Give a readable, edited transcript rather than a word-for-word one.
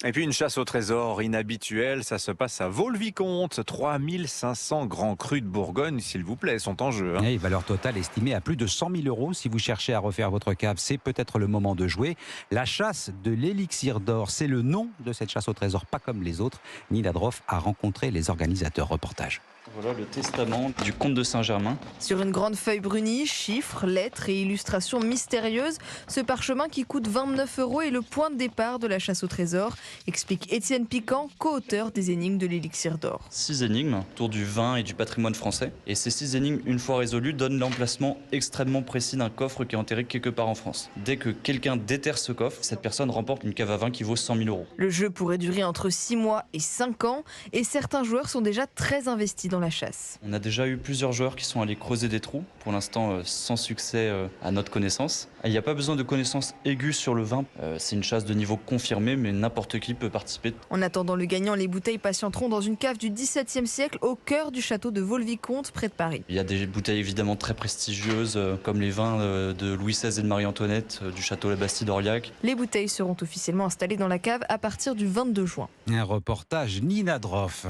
Et puis une chasse au trésor inhabituelle, ça se passe à Vaux-le-Vicomte. 3500 grands crus de Bourgogne, s'il vous plaît, sont en jeu. Et valeur totale estimée à plus de 100 000 euros. Si vous cherchez à refaire votre cave, c'est peut-être le moment de jouer. La chasse de l'élixir d'or, c'est le nom de cette chasse au trésor, pas comme les autres. Nina Droff a rencontré les organisateurs. Reportage. Voilà le testament du comte de Saint-Germain. Sur une grande feuille brunie, chiffres, lettres et illustrations mystérieuses, ce parchemin qui coûte 29 € est le point de départ de la chasse au trésor, explique Étienne Piquant, co-auteur des énigmes de l'élixir d'or. 6 énigmes autour du vin et du patrimoine français. Et ces 6 énigmes, une fois résolues, donnent l'emplacement extrêmement précis d'un coffre qui est enterré quelque part en France. Dès que quelqu'un déterre ce coffre, cette personne remporte une cave à vin qui vaut 100 000 euros. Le jeu pourrait durer entre 6 mois et 5 ans et certains joueurs sont déjà très investis dans la chasse. On a déjà eu plusieurs joueurs qui sont allés creuser des trous, pour l'instant sans succès à notre connaissance. Il n'y a pas besoin de connaissances aiguës sur le vin. C'est une chasse de niveau confirmé, mais n'importe qui peut participer. En attendant le gagnant, les bouteilles patienteront dans une cave du XVIIe siècle au cœur du château de Vaux-le-Vicomte, près de Paris. Il y a des bouteilles évidemment très prestigieuses, comme les vins de Louis XVI et de Marie-Antoinette, du château La Bastide d'Aurillac. Les bouteilles seront officiellement installées dans la cave à partir du 22 juin. Un reportage Nina Droff.